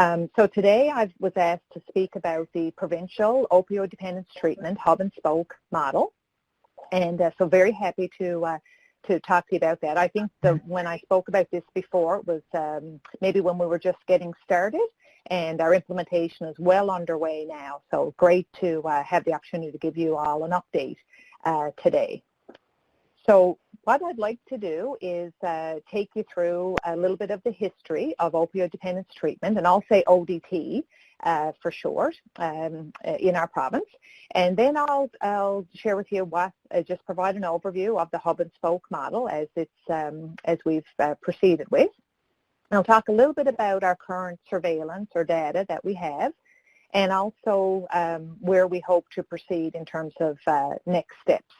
So today I was asked to speak about the Provincial Opioid Dependence Treatment hub and spoke model, and so very happy to talk to you about that. I think that when I spoke about this before, it was maybe when we were just getting started, and our implementation is well underway now. So great to have the opportunity to give you all an update today. So what I'd like to do is take you through a little bit of the history of opioid dependence treatment, and I'll say ODT for short, in our province. And then I'll share with you what, just provide an overview of the hub and spoke model as we've proceeded with. And I'll talk a little bit about our current surveillance or data that we have, and also where we hope to proceed in terms of next steps.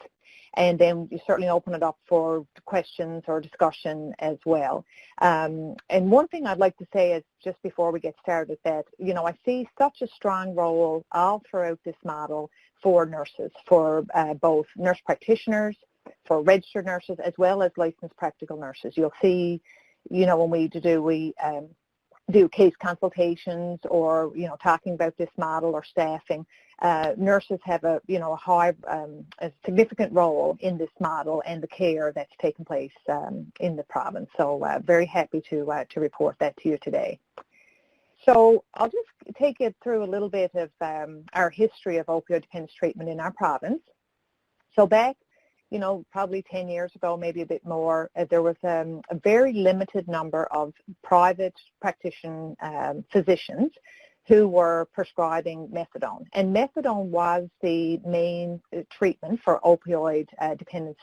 And then you certainly open it up for questions or discussion as well. And one thing I'd like to say is, just before we get started, that, you know, I see such a strong role all throughout this model for nurses, for both nurse practitioners, for registered nurses, as well as licensed practical nurses. You'll see, you know, when we do case consultations or, you know, talking about this model or staffing, nurses have a significant role in this model and the care that's taken place in the province. So very happy to report that to you today. So I'll just take you through a little bit of our history of opioid dependence treatment in our province. So back, you know, probably 10 years ago, maybe a bit more, there was a very limited number of private practitioner physicians who were prescribing methadone. And methadone was the main treatment for opioid dependence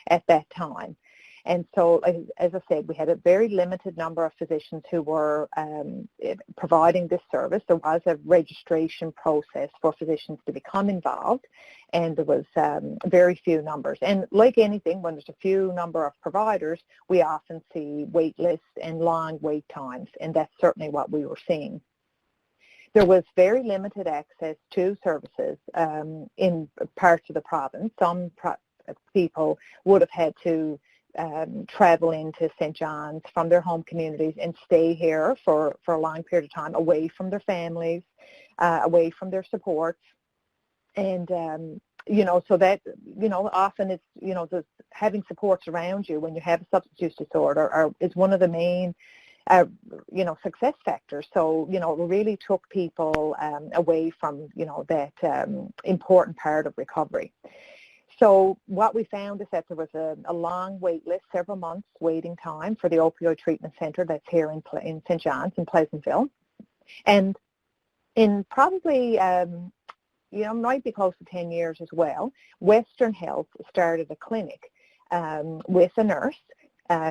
at that time. And so, as I said, we had a very limited number of physicians who were providing this service. There was a registration process for physicians to become involved, and there was very few numbers. And like anything, when there's a few number of providers, we often see wait lists and long wait times, and that's certainly what we were seeing. There was very limited access to services in parts of the province. Some people would have had to travel into St. John's from their home communities and stay here for a long period of time, away from their families, away from their supports. And, you know, so that, you know, often it's, you know, having supports around you when you have a substance use disorder is one of the main you know, success factors. So, you know, it really took people away from, you know, that important part of recovery. So what we found is that there was a long wait list, several months waiting time for the Opioid Treatment Centre that's here in St. John's in Pleasantville. And in probably, you know, might be close to 10 years as well, Western Health started a clinic with a nurse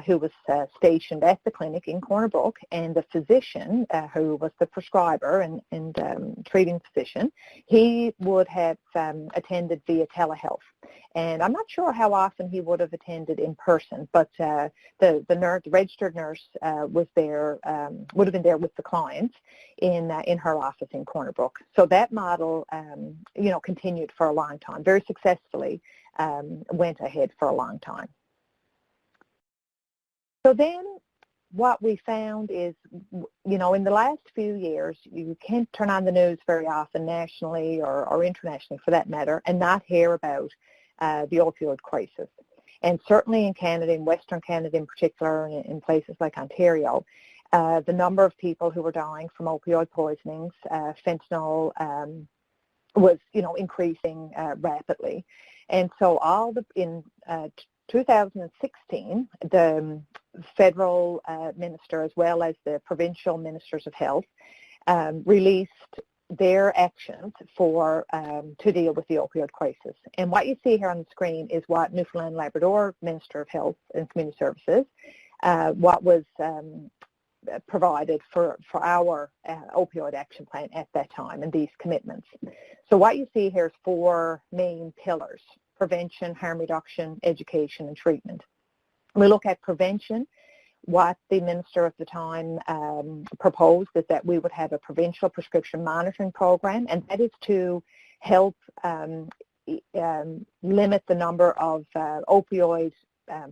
who was stationed at the clinic in Corner Brook, and the physician who was the prescriber and treating physician, he would have attended via telehealth. And I'm not sure how often he would have attended in person, but the registered nurse was there, would have been there with the client in her office in Corner Brook. So that model, you know, continued for a long time, very successfully went ahead for a long time. So then what we found is, you know, in the last few years, you can't turn on the news very often nationally or internationally for that matter and not hear about the opioid crisis. And certainly in Canada, in Western Canada in particular, and in places like Ontario, the number of people who were dying from opioid poisonings, fentanyl, was, you know, increasing rapidly. And so in 2016, the federal minister as well as the provincial ministers of health released their actions for to deal with the opioid crisis. And what you see here on the screen is what Newfoundland and Labrador Minister of Health and Community Services, what was provided for our opioid action plan at that time and these commitments. So what you see here is 4 main pillars: prevention, harm reduction, education, and treatment. We look at prevention. What the minister at the time proposed is that we would have a provincial prescription monitoring program, and that is to help limit the number of opioid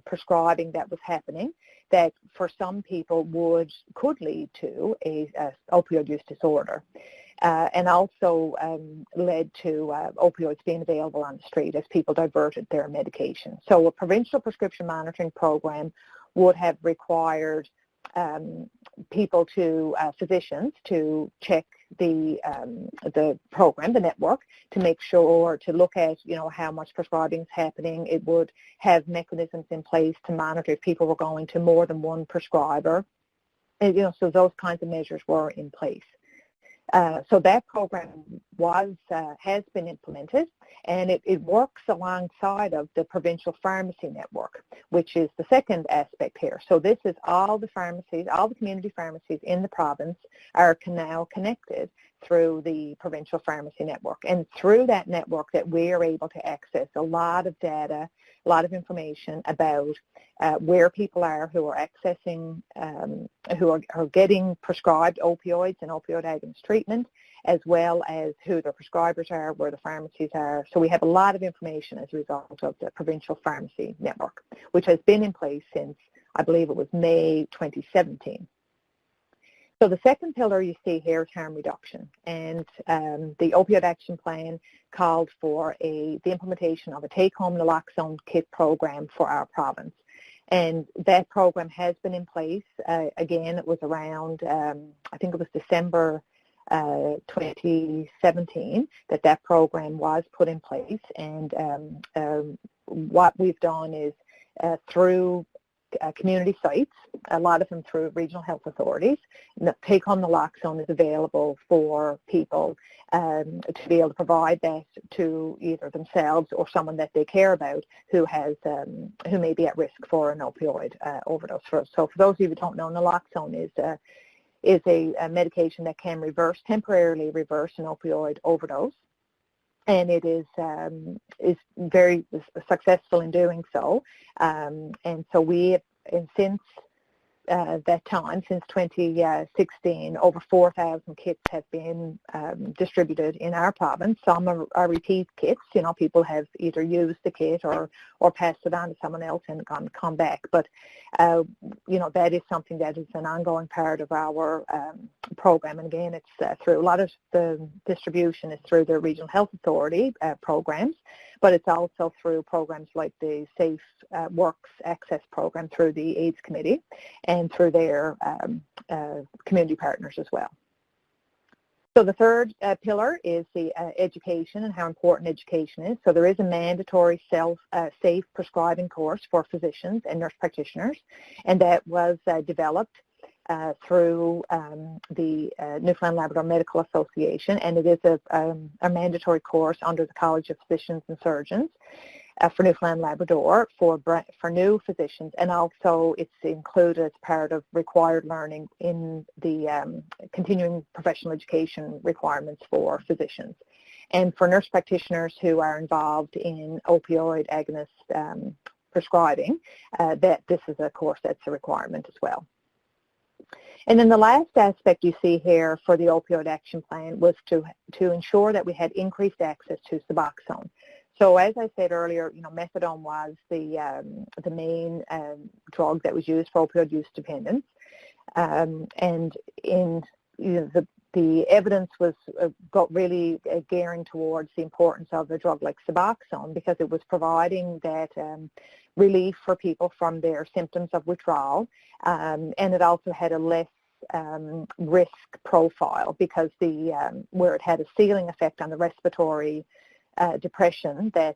prescribing that was happening that for some people could lead to a opioid use disorder. And also led to opioids being available on the street as people diverted their medication. So a provincial prescription monitoring program would have required people physicians to check the program, the network, to make sure, to look at, how much prescribing is happening. It would have mechanisms in place to monitor if people were going to more than one prescriber. And, so those kinds of measures were in place. So that program has been implemented, and it works alongside of the provincial pharmacy network, which is the second aspect here. So this is all the pharmacies, all the community pharmacies in the province are now connected through the provincial pharmacy network. And through that network that we are able to access a lot of data, a lot of information about where people are who are accessing, who are getting prescribed opioids and opioid agonist treatment, as well as who their prescribers are, where the pharmacies are. So we have a lot of information as a result of the provincial pharmacy network, which has been in place since, I believe it was May 2017. So the second pillar you see here is harm reduction, and the Opioid Action Plan called for the implementation of a take-home naloxone kit program for our province. And that program has been in place. Again, it was around, I think it was December 2017 that program was put in place. And what we've done is through community sites, a lot of them through regional health authorities. Take-home naloxone is available for people to be able to provide that to either themselves or someone that they care about who may be at risk for an opioid overdose. So for those of you who don't know, naloxone is a medication that can temporarily reverse an opioid overdose. And it is very successful in doing so. And so since that time, since 2016, over 4,000 kits have been distributed in our province. Some are repeat kits. People have either used the kit or passed it on to someone else and come back. But, that is something that is an ongoing part of our program. And again, it's through a lot of the distribution is through the regional health authority programs, but it's also through programs like the Safe Works Access program through the AIDS Committee and through their community partners as well. So the third pillar is the education and how important education is. So there is a mandatory safe prescribing course for physicians and nurse practitioners, and that was developed through the Newfoundland and Labrador Medical Association, and it is a mandatory course under the College of Physicians and Surgeons for Newfoundland and Labrador for new physicians, and also it's included as part of required learning in the continuing professional education requirements for physicians. And for nurse practitioners who are involved in opioid agonist prescribing, that this is a course that's a requirement as well. And then the last aspect you see here for the Opioid Action Plan was to ensure that we had increased access to Suboxone. So as I said earlier, methadone was the main drug that was used for opioid use dependence, and in the evidence got really gearing towards the importance of a drug like Suboxone because it was providing that relief for people from their symptoms of withdrawal, and it also had a less risk profile because where it had a ceiling effect on the respiratory depression that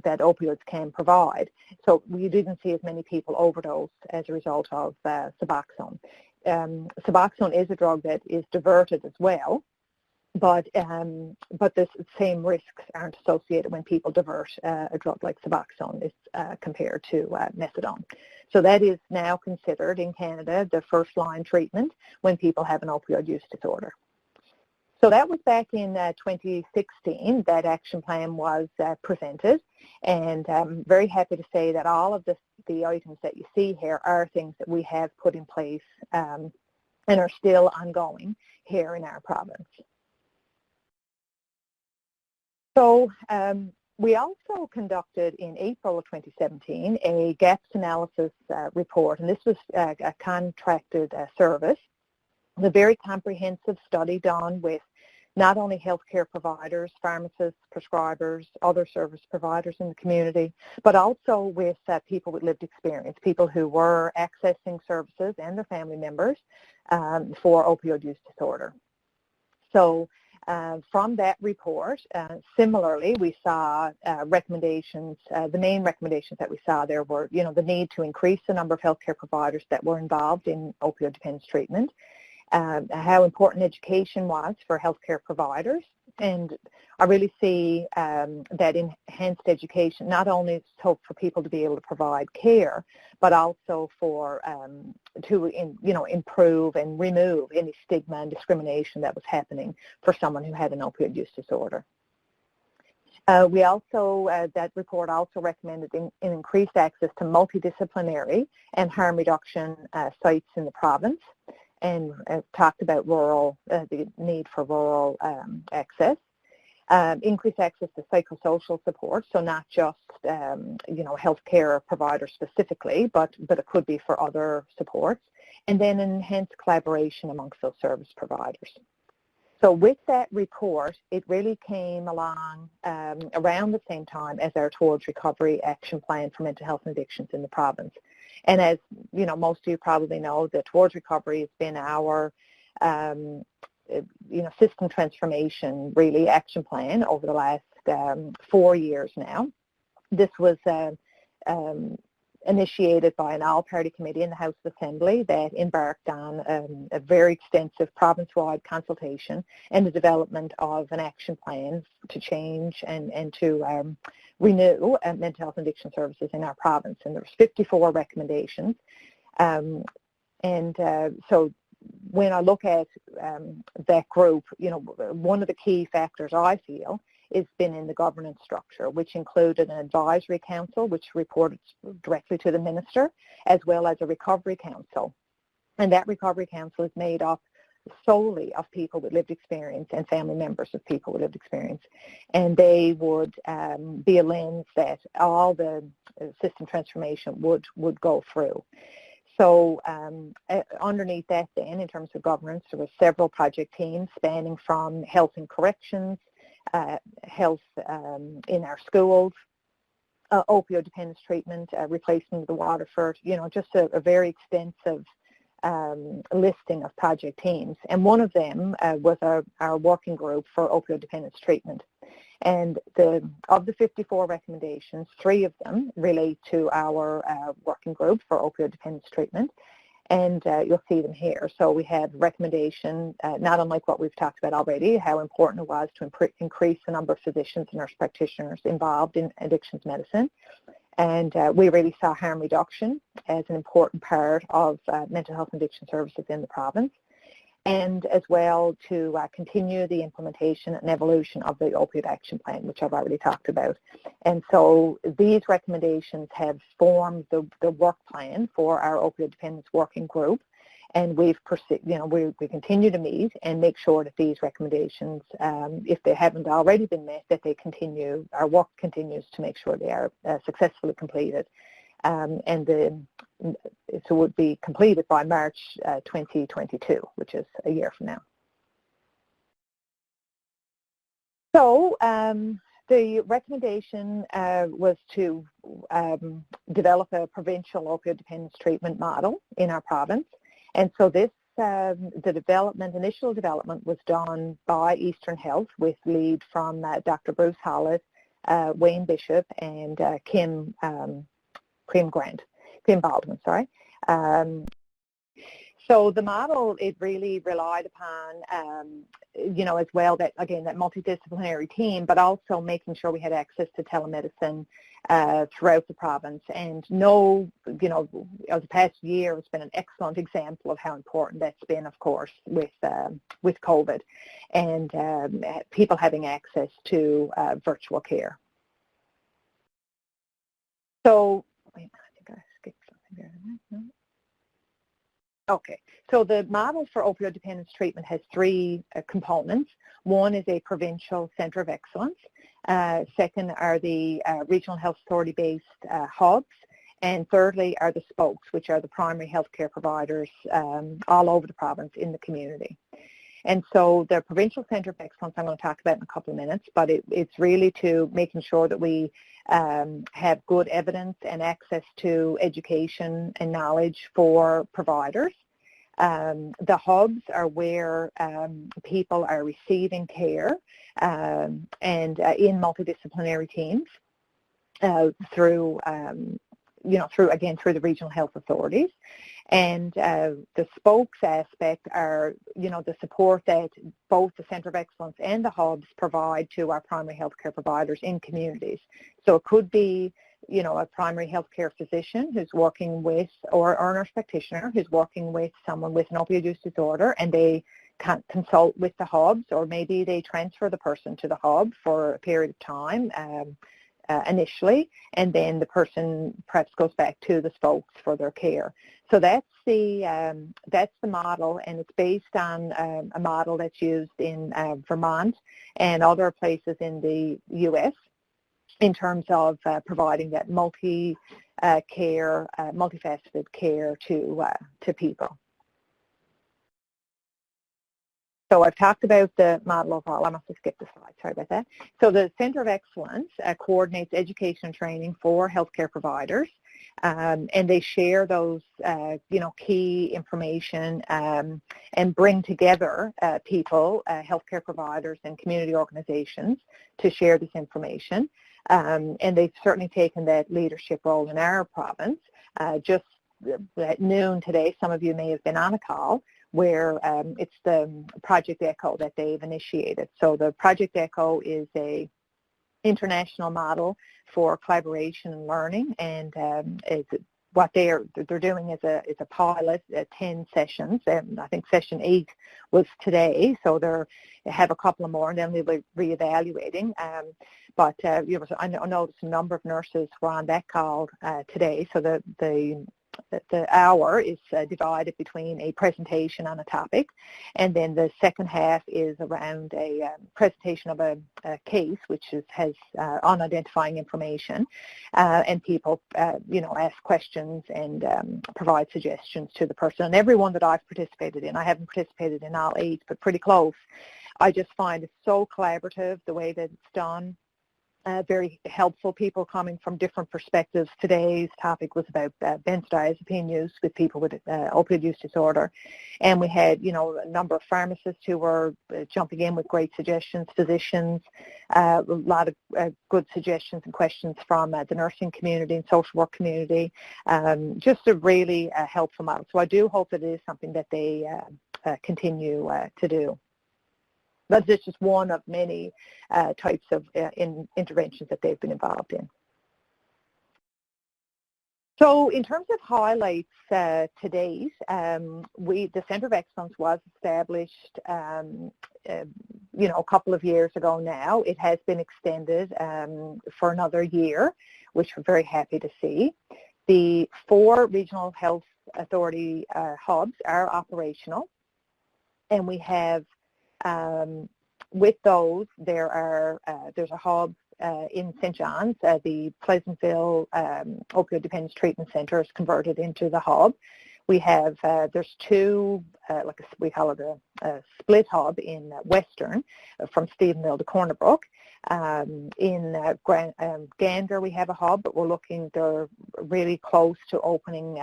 opioids can provide. So we didn't see as many people overdose as a result of Suboxone. Suboxone is a drug that is diverted as well, but the same risks aren't associated when people divert a drug like Suboxone compared to methadone. So that is now considered in Canada the first-line treatment when people have an opioid use disorder. So that was back in 2016, that action plan was presented, and I'm very happy to say that all of the items that you see here are things that we have put in place and are still ongoing here in our province. So We also conducted in April of 2017 a gaps analysis report, and this was a contracted service. It was a very comprehensive study done with not only healthcare providers, pharmacists, prescribers, other service providers in the community, but also with people with lived experience, people who were accessing services and their family members for opioid use disorder. So from that report, similarly, we saw recommendations. The main recommendations that we saw there were, the need to increase the number of healthcare providers that were involved in opioid dependence treatment, how important education was for healthcare providers. And I really see that enhanced education not only is hope for people to be able to provide care, but also for to improve and remove any stigma and discrimination that was happening for someone who had an opioid use disorder. We also, that report also recommended increased access to multidisciplinary and harm reduction sites in the province, and talked about the need for rural access. Increased access to psychosocial support, so not just healthcare providers specifically, but it could be for other supports, and then enhanced collaboration amongst those service providers. So with that report, it really came along around the same time as our Towards Recovery Action Plan for Mental Health and Addictions in the province. And as most of you probably know, the Towards Recovery has been our system transformation, really, action plan over the last 4 years now. This was initiated by an all-party committee in the House of Assembly that embarked on a very extensive province-wide consultation and the development of an action plan to change and to renew mental health and addiction services in our province. And there was 54 recommendations. So when I look at that group, one of the key factors I feel has been in the governance structure, which included an advisory council, which reported directly to the minister, as well as a recovery council. And that recovery council is made up solely of people with lived experience and family members of people with lived experience. And they would be a lens that all the system transformation would go through. So underneath that then, in terms of governance, there were several project teams spanning from health and corrections, health in our schools, opioid dependence treatment, replacement of the Waterford, just a very extensive listing of project teams. And one of them was our working group for opioid dependence treatment. And of the 54 recommendations, 3 of them relate to our working group for opioid dependence treatment, and you'll see them here. So we have recommendation, not unlike what we've talked about already, how important it was to increase the number of physicians and nurse practitioners involved in addictions medicine. And we really saw harm reduction as an important part of mental health and addiction services in the province, and as well to continue the implementation and evolution of the Opioid Action Plan, which I've already talked about. And so these recommendations have formed the work plan for our opioid dependence working group, and we continue to meet and make sure that these recommendations, if they haven't already been met, that they continue. Our work continues to make sure they are successfully completed. So it would be completed by March 2022, which is a year from now. So the recommendation was to develop a provincial opioid dependence treatment model in our province. And so this, initial development was done by Eastern Health with lead from Dr. Bruce Hollett, Wayne Bishop, and Kim Baldwin, sorry. So the model, it really relied upon, as well, that multidisciplinary team, but also making sure we had access to telemedicine throughout the province. And over the past year, it's been an excellent example of how important that's been, of course, with COVID and people having access to virtual care. So, wait, I think I skipped something there. No? Okay, so the model for opioid dependence treatment has three components. One is a provincial centre of excellence. Second are the regional health authority-based hubs. And thirdly are the spokes, which are the primary healthcare providers all over the province in the community. And so the Provincial Centre of Excellence I'm going to talk about in a couple of minutes, but it's really to making sure that we have good evidence and access to education and knowledge for providers. The hubs are where people are receiving care and in multidisciplinary teams through the regional health authorities. And the spokes aspect are, the support that both the Centre of Excellence and the hubs provide to our primary healthcare providers in communities. So it could be, a primary healthcare physician who's working with, or a nurse practitioner who's working with someone with an opioid use disorder, and they can consult with the hubs, or maybe they transfer the person to the hub for a period of time initially, and then the person perhaps goes back to the spokes for their care. So that's the model, and it's based on a model that's used in Vermont and other places in the U.S. in terms of providing that multifaceted care to people. So I've talked about the model overall. I must have skipped the slide. Sorry about that. So the Centre of Excellence coordinates education and training for healthcare providers, and they share those, key information and bring together people, healthcare providers and community organizations to share this information. And they've certainly taken that leadership role in our province. Just at noon today, some of you may have been on a call where it's the Project ECHO that they've initiated. So the Project ECHO is a international model for collaboration and learning, and what they're doing is a pilot, 10 sessions, and I think session 8 was today, so they have a couple of more, and then they'll be reevaluating. But I noticed a number of nurses were on that call today, so the hour is divided between a presentation on a topic, and then the second half is around a presentation of a case which has unidentifying information, and people ask questions and provide suggestions to the person. And everyone that I've participated in, I haven't participated in all 8, but pretty close, I just find it so collaborative the way that it's done. Very helpful, people coming from different perspectives. Today's topic was about benzodiazepine use with people with opioid use disorder, and we had a number of pharmacists who were jumping in with great suggestions, physicians, a lot of good suggestions and questions from the nursing community and social work community, just a really helpful model. So I do hope that it is something that they continue to do. But it's just one of many types of interventions that they've been involved in. So in terms of highlights to date, the Centre of Excellence was established a couple of years ago now. It has been extended for another year, which we're very happy to see. The 4 regional health authority hubs are operational, and we have with those, there's a hub in St. John's. The Pleasantville Opioid Dependence Treatment Centre is converted into the hub. We have, there's 2, we call it a split hub in Western, from Stephenville to Corner Brook. In Gander we have a hub, but they're really close to opening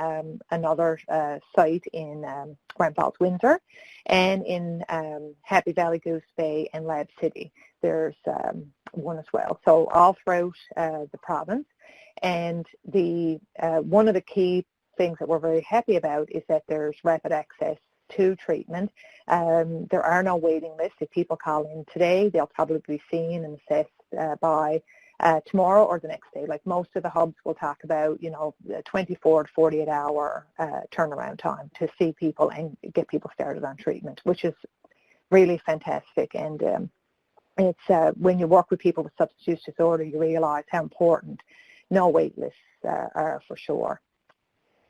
another site in Grand Falls, Windsor, and in Happy Valley, Goose Bay, and Lab City. There's one as well. So all throughout the province, and one of the key things that we're very happy about is that there's rapid access to treatment. There are no waiting lists. If people call in today, they'll probably be seen and assessed by tomorrow or the next day. Like most of the hubs will talk about, 24 to 48 hour turnaround time to see people and get people started on treatment, which is really fantastic. And it's when you work with people with substance use disorder, you realize how important no wait lists are for sure.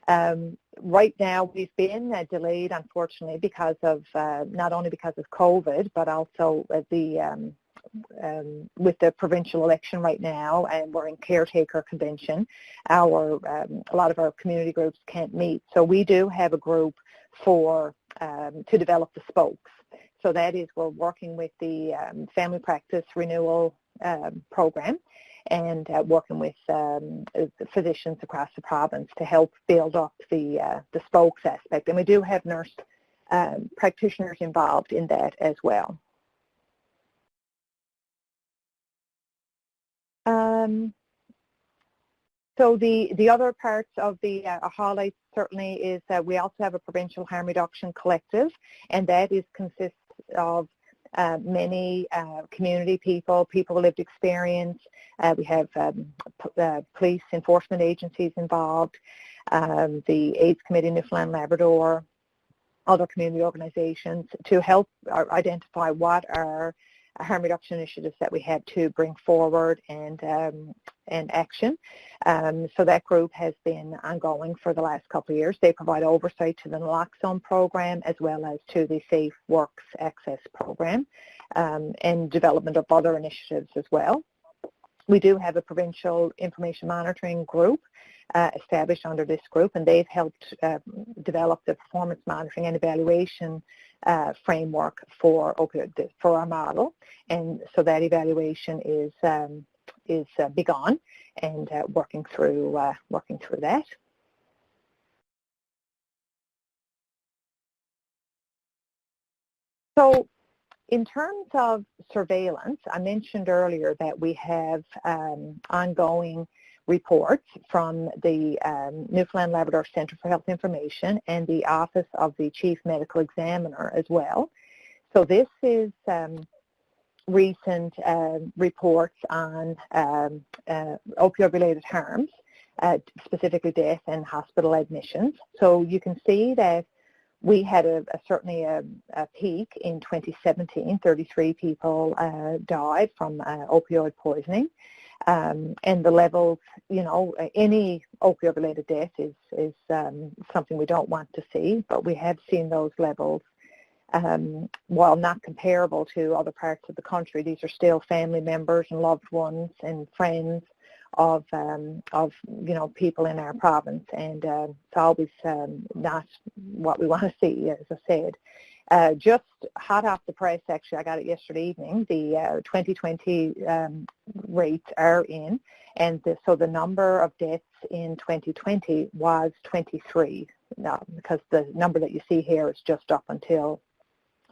Right now, we've been delayed, unfortunately, because of not only because of COVID, but also with the provincial election right now, and we're in caretaker convention. A lot of our community groups can't meet, so we do have a group to develop the spokes. So that is, we're working with the family practice renewal program, and working with physicians across the province to help build up the spokes aspect. And we do have nurse practitioners involved in that as well. So the other parts of the highlights certainly is that we also have a provincial harm reduction collective, and that consists of many community people with lived experience. We have police enforcement agencies involved, the AIDS Committee in Newfoundland and Labrador, other community organizations, to help identify what are harm reduction initiatives that we have to bring forward and action. So that group has been ongoing for the last couple of years. They provide oversight to the naloxone program as well as to the Safe Works Access program, and development of other initiatives as well. We do have a provincial information monitoring group established under this group, and they've helped develop the performance monitoring and evaluation framework for our model, and so that evaluation is begun and working through that. So, in terms of surveillance, I mentioned earlier that we have ongoing reports from the Newfoundland and Labrador Centre for Health Information and the Office of the Chief Medical Examiner as well. So this is recent reports on opioid-related harms, specifically death and hospital admissions. So you can see that we had certainly a peak in 2017. 33 people died from opioid poisoning. And the levels, any opioid-related death is something we don't want to see, but we have seen those levels. While not comparable to other parts of the country, these are still family members and loved ones and friends of people in our province, and it's always not what we want to see, as I said. Just hot off the press, actually, I got it yesterday evening, the 2020 rates are in, and so the number of deaths in 2020 was 23, because the number that you see here is just up until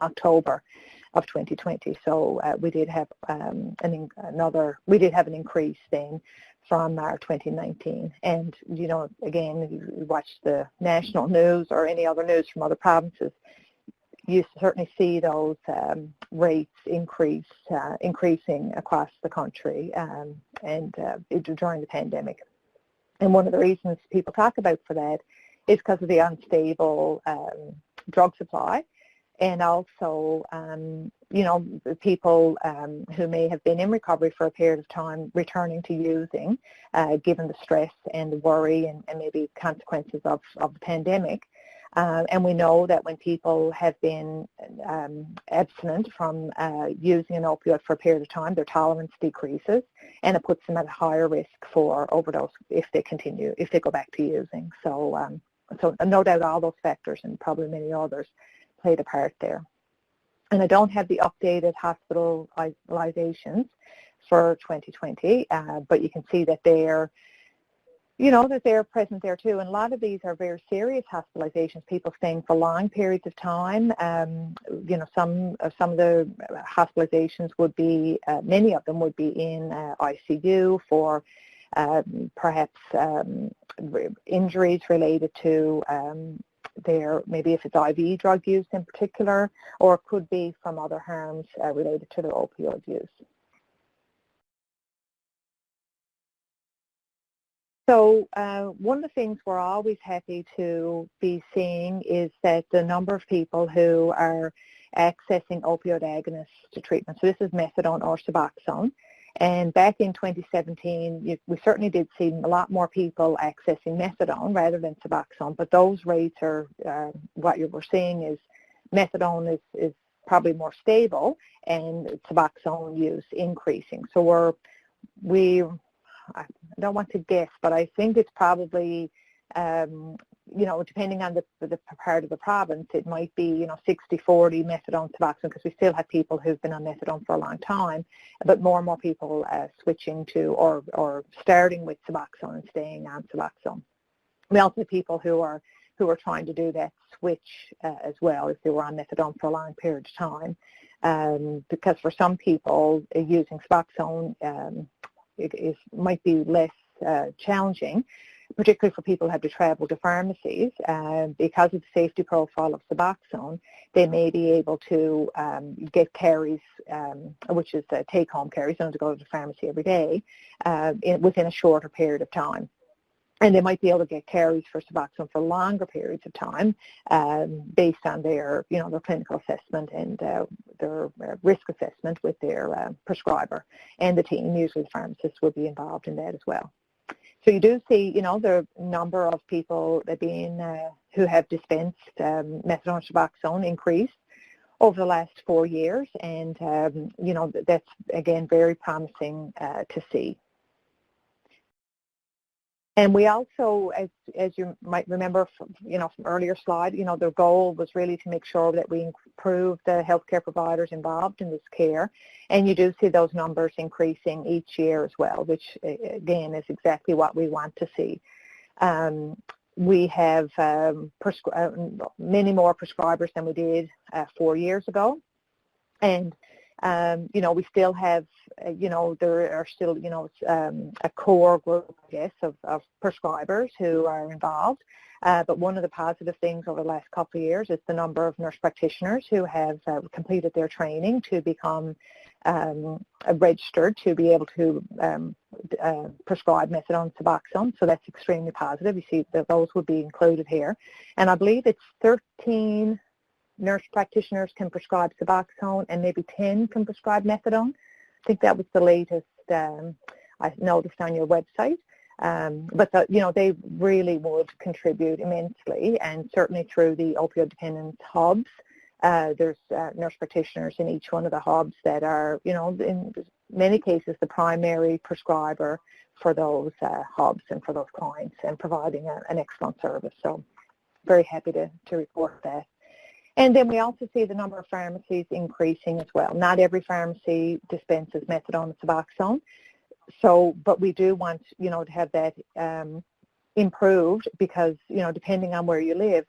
October of 2020. So we did have an increase then from our 2019. And again, if you watch the national news or any other news from other provinces, you certainly see those rates increasing across the country during the pandemic. And one of the reasons people talk about for that is because of the unstable drug supply, and also, people who may have been in recovery for a period of time returning to using, given the stress and the worry and maybe consequences of the pandemic. And we know that when people have been abstinent from using an opioid for a period of time, their tolerance decreases, and it puts them at a higher risk for overdose if they go back to using. So no doubt all those factors, and probably many others, played a part there. And I don't have the updated hospitalizations for 2020, but you can see that they're present there too. And a lot of these are very serious hospitalizations, people staying for long periods of time. Some of the hospitalizations would be, many of them would be in ICU for perhaps injuries related to maybe if it's IV drug use in particular, or it could be from other harms related to their opioid use. So one of the things we're always happy to be seeing is that the number of people who are accessing opioid agonists to treatment, so this is methadone or Suboxone, And back in 2017, we certainly did see a lot more people accessing methadone rather than Suboxone, but those rates are, what we're seeing is methadone is probably more stable and Suboxone use increasing. So I don't want to guess, but I think it's probably, depending on the part of the province, it might be, 60-40 methadone Suboxone, because we still have people who've been on methadone for a long time, but more and more people switching to or starting with Suboxone and staying on Suboxone. We also have people who are trying to do that switch as well if they were on methadone for a long period of time, because for some people using Suboxone might be less challenging, particularly for people who have to travel to pharmacies. Because of the safety profile of Suboxone, they may be able to get carries, which is take-home carries, don't have to go to the pharmacy every day, within a shorter period of time. And they might be able to get carries for Suboxone for longer periods of time, based on their clinical assessment and their risk assessment with their prescriber. And the team, usually the pharmacist, will be involved in that as well. So you do see, the number of people who have dispensed methadone Suboxone increase over the last 4 years, and that's again very promising to see. And we also, as you might remember from earlier slide, the goal was really to make sure that we improve the healthcare providers involved in this care. And you do see those numbers increasing each year as well, which again is exactly what we want to see. We have many more prescribers than we did 4 years ago. And we still have, there are still, a core group, I guess, of prescribers who are involved. But one of the positive things over the last couple of years is the number of nurse practitioners who have completed their training to become registered to be able to prescribe methadone Suboxone. So that's extremely positive. You see that those would be included here. And I believe it's 13 nurse practitioners can prescribe Suboxone and maybe 10 can prescribe methadone. I think that was the latest I noticed on your website. But they really would contribute immensely, and certainly through the opioid dependence hubs. There's nurse practitioners in each one of the hubs that are, in many cases, the primary prescriber for those hubs and for those clients, and providing an excellent service. So very happy to report that. And then we also see the number of pharmacies increasing as well. Not every pharmacy dispenses methadone and Suboxone. So, but we do want, to have that improved, because, depending on where you live,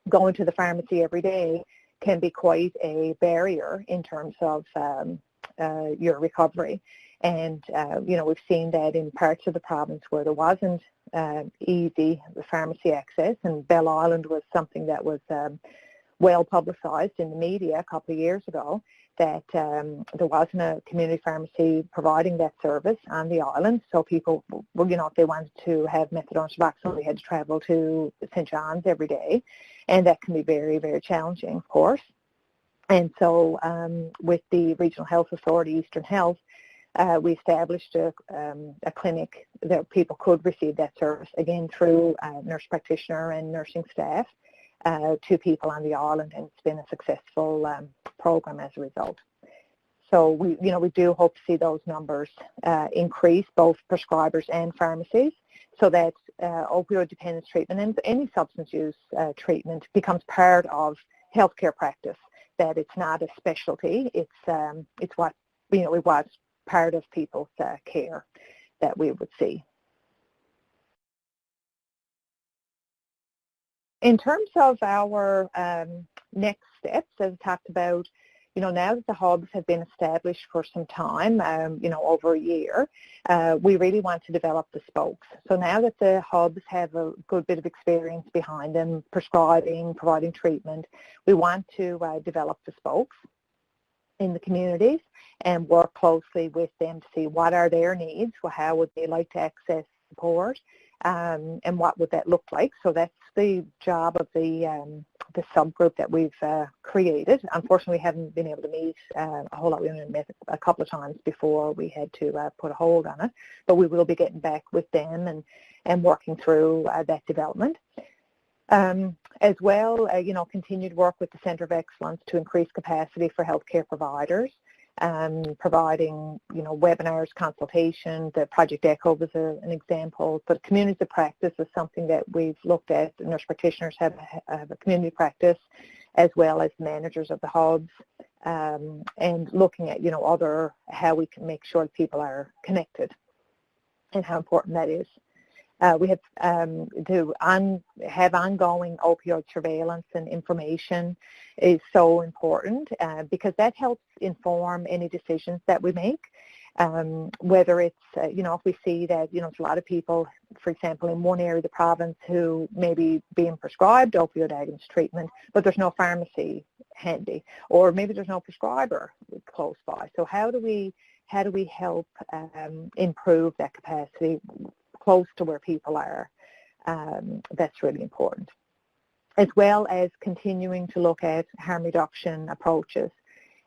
going to the pharmacy every day can be quite a barrier in terms of your recovery. And, we've seen that in parts of the province where there wasn't easy pharmacy access, and Bell Island was something that was well publicized in the media a couple of years ago, that there wasn't a community pharmacy providing that service on the island. So people, if they wanted to have methadone Suboxone, they had to travel to St. John's every day, and that can be very, very challenging, of course. And so with the Regional Health Authority, Eastern Health, we established a clinic that people could receive that service, again, through nurse practitioner and nursing staff, to people on the island, and it's been a successful program as a result. So we do hope to see those numbers increase, both prescribers and pharmacies, so that opioid dependence treatment and any substance use treatment becomes part of healthcare practice. That it's not a specialty; it's what it was part of people's care that we would see. In terms of our next steps, as I talked about, now that the hubs have been established for some time, over a year, we really want to develop the spokes. So now that the hubs have a good bit of experience behind them, prescribing, providing treatment, we want to develop the spokes in the communities and work closely with them to see what are their needs, how would they like to access support, and what would that look like. So that's the job of the the subgroup that we've created. Unfortunately, we haven't been able to meet a whole lot. We only met a couple of times before we had to put a hold on it, but we will be getting back with them and working through that development. As well, continued work with the Centre of Excellence to increase capacity for healthcare providers, providing, webinars, consultation. The Project ECHO was an example, but communities of practice is something that we've looked at. The nurse practitioners have a community practice, as well as managers of the hubs, and looking at, how we can make sure that people are connected and how important that is. We have to have ongoing opioid surveillance and information is so important because that helps inform any decisions that we make. Whether it's, if we see that, there's a lot of people, for example, in one area of the province who may be being prescribed opioid agonist treatment, but there's no pharmacy handy, or maybe there's no prescriber close by. So how do we help improve that capacity close to where people are? That's really important. As well as continuing to look at harm reduction approaches.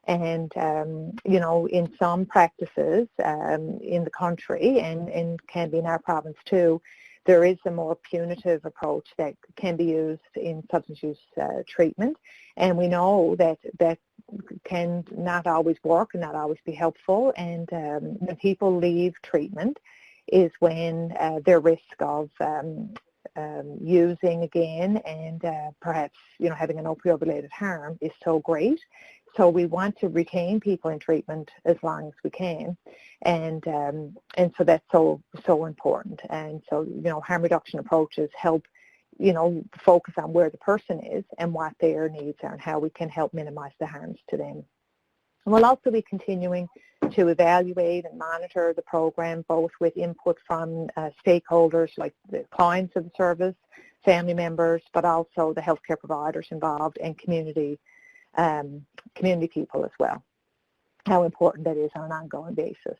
And, in some practices in the country, and can be in our province too, there is a more punitive approach that can be used in substance use treatment. And we know that can not always work and not always be helpful. And when people leave treatment is when their risk of using again and perhaps, having an opioid-related harm is so great. So we want to retain people in treatment as long as we can, and so that's so important. And so, harm reduction approaches help, focus on where the person is and what their needs are and how we can help minimize the harms to them. And we'll also be continuing to evaluate and monitor the program, both with input from stakeholders like the clients of the service, family members, but also the healthcare providers involved and community people as well, how important that is on an ongoing basis.